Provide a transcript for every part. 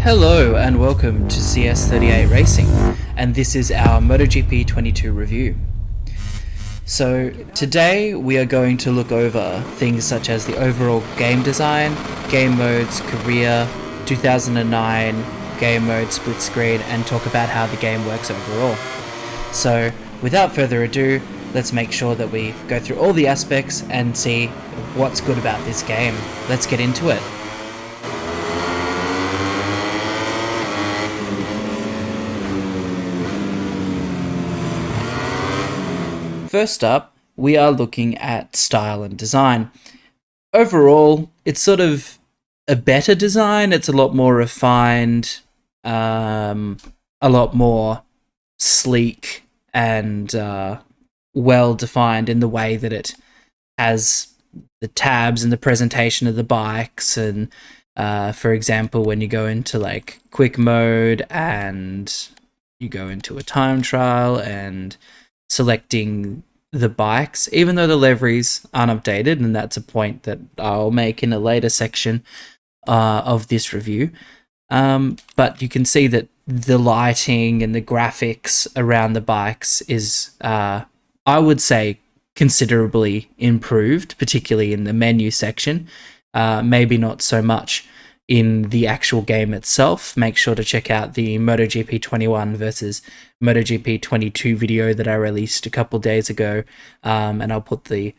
Hello and welcome to CS38 Racing, and this is our MotoGP 22 review. So today we are going to look over things such as the overall game design, game modes, career, 2009, game mode, split screen, and talk about how the game works overall. So without further ado, let's make sure that we go through all the aspects and see what's good about this game. Let's get into it. First up, we are looking at style and design. Overall, it's sort of a better design. It's a lot more refined, a lot more sleek and well-defined in the way that it has the tabs and the presentation of the bikes. And for example, when you go into like quick mode and you go into a time trial and selecting the bikes, even though the liveries aren't updated, and that's a point that I'll make in a later section of this review. But you can see that the lighting and the graphics around the bikes is, I would say, considerably improved, particularly in the menu section. Maybe not so much in the actual game itself. Make sure to check out the MotoGP 21 versus MotoGP 22 video that I released a couple days ago, and I'll put the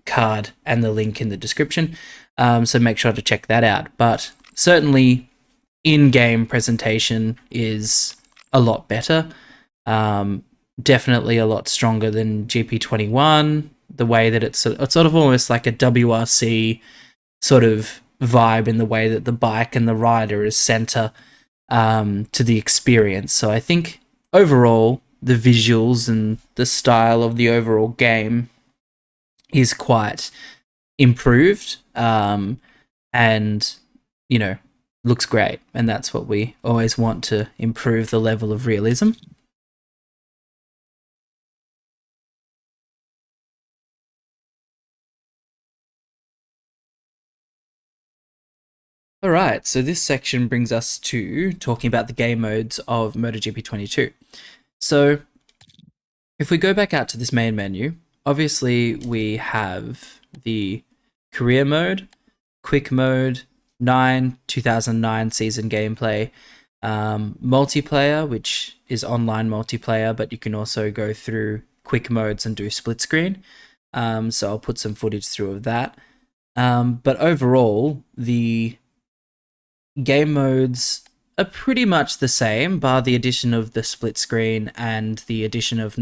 card and the link in the description, so make sure to check that out. But certainly in-game presentation is a lot better, definitely a lot stronger than GP21, the way that it's sort of almost like a WRC sort of vibe in the way that the bike and the rider is center to the experience. So I think overall the visuals and the style of the overall game is quite improved, and you know, looks great, and that's what we always want, to improve the level of realism. Alright, so this section brings us to talking about the game modes of MotoGP 22. So, if we go back out to this main menu, obviously we have the career mode, quick mode, 2009 season gameplay, multiplayer, which is online multiplayer, but you can also go through quick modes and do split screen. So I'll put some footage through of that. But overall, the game modes are pretty much the same, bar the addition of the split screen and the addition of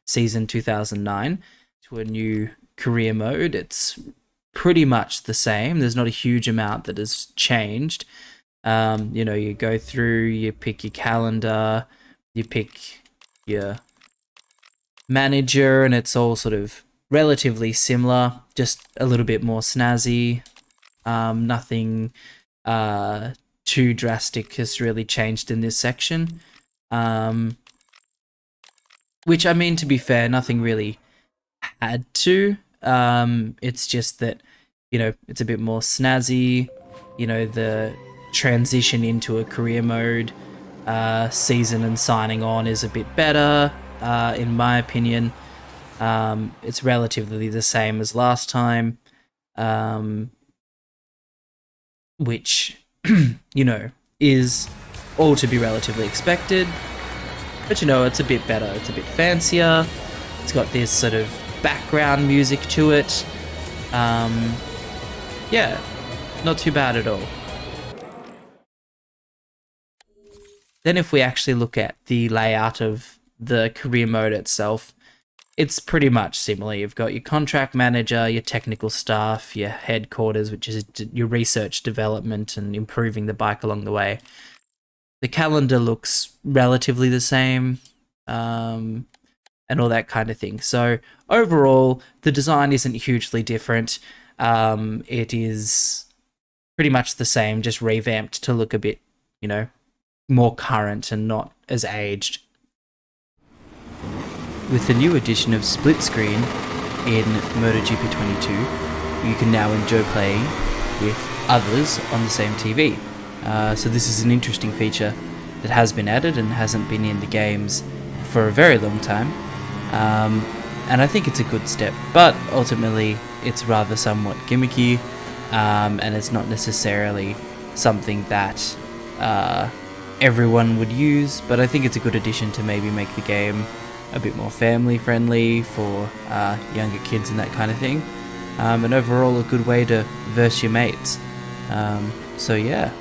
season 2009 to a new career mode. It's pretty much the same. There's not a huge amount that has changed. You know, you go through, you pick your calendar, you pick your manager, and it's all sort of relatively similar, just a little bit more snazzy. Nothing too drastic has really changed in this section, which, I mean, to be fair, nothing really had to. It's just that, you know, it's a bit more snazzy. You know, the transition into a career mode season and signing on is a bit better, in my opinion. It's relatively the same as last time, which, you know, is all to be relatively expected. But, you know, it's a bit better. It's a bit fancier. It's got this sort of background music to it. Yeah, not too bad at all. Then if we actually look at the layout of the career mode itself, it's pretty much similar. You've got your contract manager, your technical staff, your headquarters, which is your research development and improving the bike along the way. The calendar looks relatively the same, and all that kind of thing. So overall, the design isn't hugely different. It is pretty much the same, just revamped to look a bit, you know, more current and not as aged. With the new addition of split screen in MotoGP 22, you can now enjoy playing with others on the same TV. So this is an interesting feature that has been added and hasn't been in the games for a very long time. And I think it's a good step, but ultimately it's rather somewhat gimmicky, and it's not necessarily something that everyone would use, but I think it's a good addition to maybe make the game a bit more family friendly for younger kids and that kind of thing, and overall a good way to verse your mates. So yeah,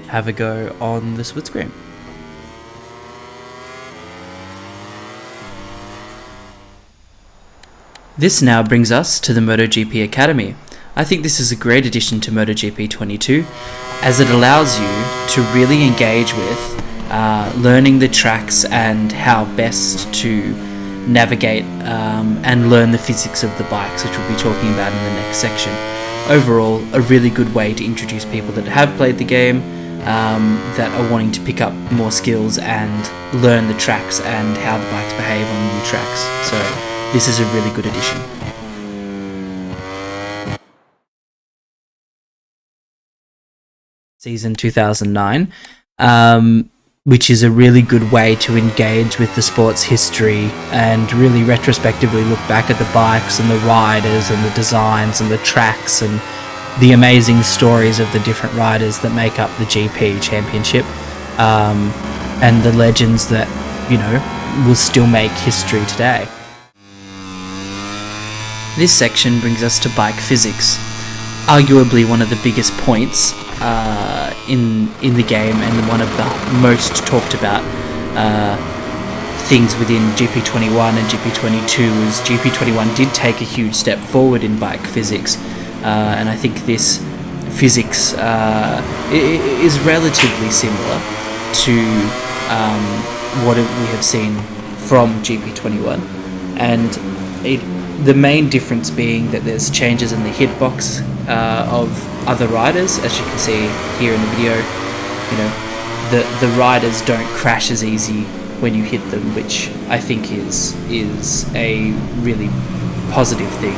have a go on the split screen. This now brings us to the MotoGP Academy. I think this is a great addition to MotoGP 22, as it allows you to really engage with learning the tracks and how best to navigate and learn the physics of the bikes, which we'll be talking about in the next section. Overall, a really good way to introduce people that have played the game, that are wanting to pick up more skills and learn the tracks and how the bikes behave on new tracks. So this is a really good addition. Season 2009, which is a really good way to engage with the sport's history and really retrospectively look back at the bikes and the riders and the designs and the tracks and the amazing stories of the different riders that make up the GP championship, and the legends that, you know, will still make history today. This section brings us to bike physics, arguably one of the biggest points in the game and one of the most talked about things within GP21 and GP22 is GP21 did take a huge step forward in bike physics, and I think this physics is relatively similar to what we have seen from GP21, and the main difference being that there's changes in the hitbox of other riders. As you can see here in the video, you know, the riders don't crash as easy when you hit them, which I think is a really positive thing,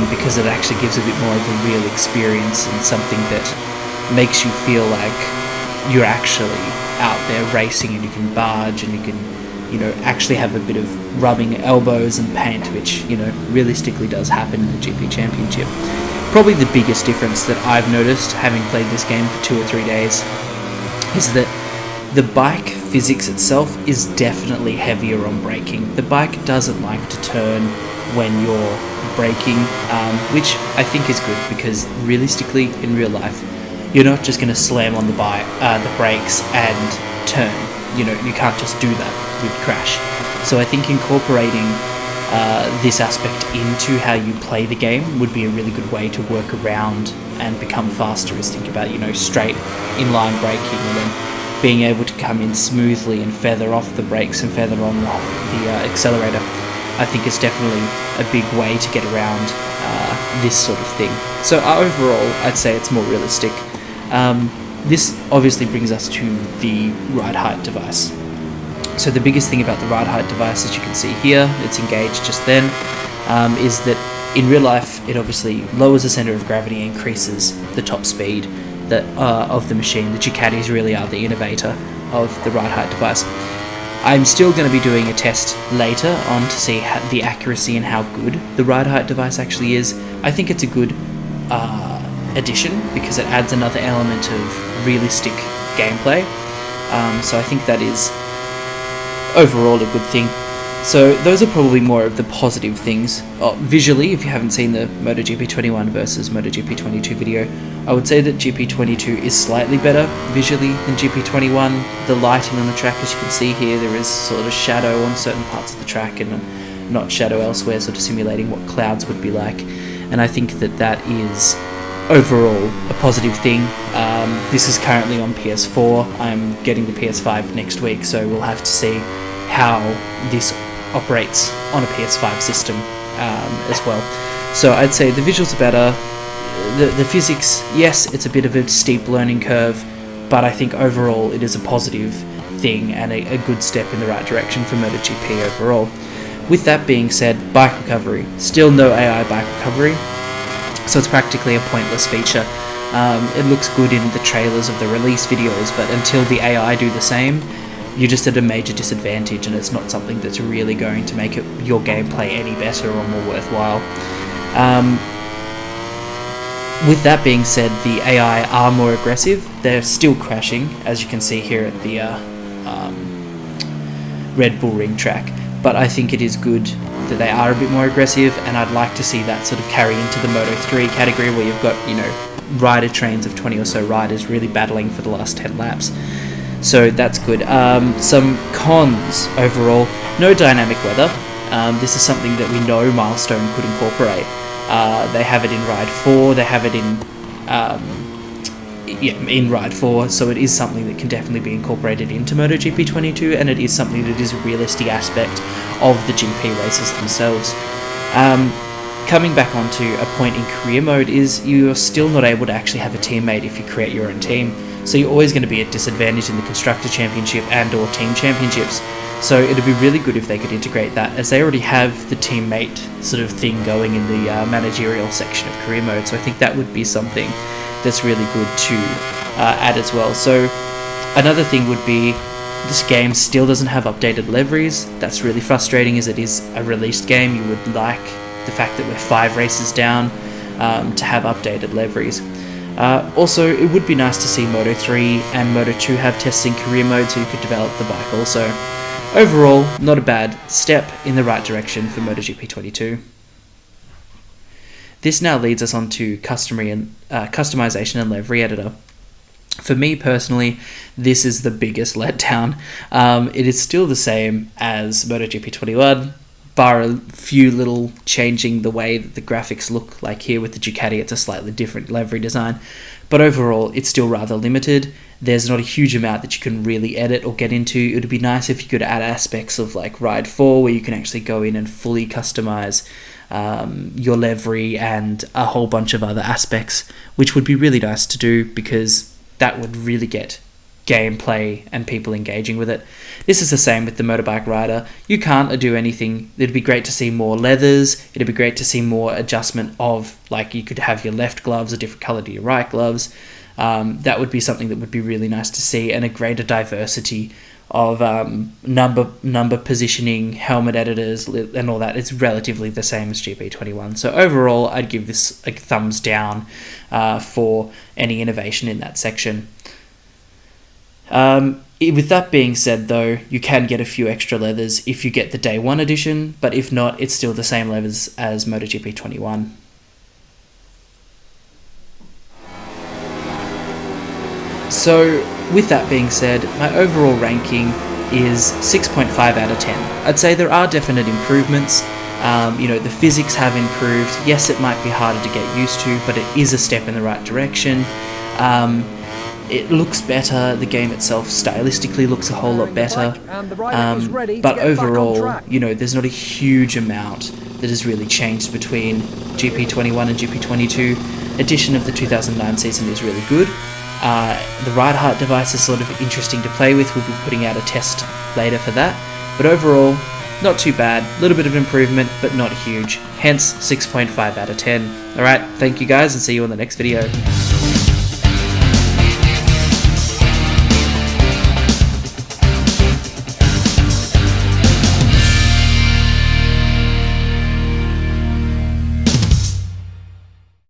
because it actually gives a bit more of a real experience and something that makes you feel like you're actually out there racing, and you can barge and you can, you know, actually have a bit of rubbing elbows and paint, which, you know, realistically does happen in the GP Championship. Probably the biggest difference that I've noticed, having played this game for 2 or 3 days, is that the bike physics itself is definitely heavier on braking. The bike doesn't like to turn when you're braking, which I think is good, because realistically, in real life, you're not just going to slam on the brakes and turn. You know, you can't just do that, you'd crash. So I think incorporating this aspect into how you play the game would be a really good way to work around and become faster. Is think about, you know, straight inline braking and then being able to come in smoothly and feather off the brakes and feather on the accelerator. I think it's definitely a big way to get around this sort of thing. So overall, I'd say it's more realistic. This obviously brings us to the ride height device. So the biggest thing about the ride height device, as you can see here, it's engaged just then, is that in real life it obviously lowers the center of gravity and increases the top speed that of the machine. The Ducatis really are the innovator of the ride height device. I'm still going to be doing a test later on to see the accuracy and how good the ride height device actually is. I think it's a good addition because it adds another element of realistic gameplay. So I think that is overall a good thing. So those are probably more of the positive things. Visually, if you haven't seen the MotoGP 21 versus MotoGP 22 video, I would say that GP 22 is slightly better visually than GP 21. The lighting on the track, as you can see here, there is sort of shadow on certain parts of the track and not shadow elsewhere, sort of simulating what clouds would be like. And I think that that is overall a positive thing. This is currently on PS4. I'm getting the PS5 next week, so we'll have to see how this operates on a PS5 system as well. So I'd say the visuals are better. The physics, yes, it's a bit of a steep learning curve, but I think overall it is a positive thing and a good step in the right direction for MotoGP overall. With that being said, bike recovery. Still no AI bike recovery, so it's practically a pointless feature. It looks good in the trailers of the release videos, but until the AI do the same, you're just at a major disadvantage, and it's not something that's really going to make your gameplay any better or more worthwhile. With that being said, the AI are more aggressive. They're still crashing, as you can see here at the Red Bull Ring track, but I think it is good that they are a bit more aggressive, and I'd like to see that sort of carry into the Moto3 category, where you've got, rider trains of 20 or so riders really battling for the last 10 laps. So that's good. Some cons overall: no dynamic weather. This is something that we know Milestone could incorporate. They have it in Ride 4, they have it in Ride 4, so it is something that can definitely be incorporated into MotoGP 22, and it is something that is a realistic aspect of the GP races themselves. Coming back onto a point in career mode is you're still not able to actually have a teammate if you create your own team, so you're always going to be at disadvantage in the Constructor Championship and or Team Championships. So it'd be really good if they could integrate that, as they already have the teammate sort of thing going in the managerial section of career mode. So I think that would be something that's really good to add as well. So another thing would be, this game still doesn't have updated liveries. That's really frustrating, as it is a released game. You would like the fact that we're 5 races down to have updated liveries. Also, it would be nice to see Moto3 and Moto2 have tests in career mode, so you could develop the bike also. Overall, not a bad step in the right direction for MotoGP 22. This now leads us on to customization and livery editor. For me personally, this is the biggest letdown. It is still the same as MotoGP 21, bar a few little changing the way that the graphics look like here with the Ducati. It's a slightly different livery design, but overall it's still rather limited. There's not a huge amount that you can really edit or get into. It would be nice if you could add aspects of like Ride 4, where you can actually go in and fully customize your livery and a whole bunch of other aspects, which would be really nice to do, because that would really get gameplay and people engaging with it. This is the same with the motorbike rider. You can't do anything. It'd be great to see more leathers. It'd be great to see more adjustment of, like, you could have your left gloves a different color to your right gloves. That would be something that would be really nice to see, and a greater diversity of number positioning, helmet editors, and all that. It's relatively the same as GP21. So overall, I'd give this a thumbs down for any innovation in that section. With that being said, though, you can get a few extra leathers if you get the Day 1 edition, but if not, it's still the same leathers as MotoGP 21. So, with that being said, my overall ranking is 6.5 out of 10. I'd say there are definite improvements. The physics have improved. Yes, it might be harder to get used to, but it is a step in the right direction. It looks better. The game itself stylistically looks a whole lot better. But overall, there's not a huge amount that has really changed between GP21 and GP22. Addition of the 2009 season is really good. The Ride Heart device is sort of interesting to play with. We'll be putting out a test later for that. But overall, not too bad. A little bit of improvement, but not huge. Hence, 6.5 out of 10. Alright, thank you guys, and see you on the next video.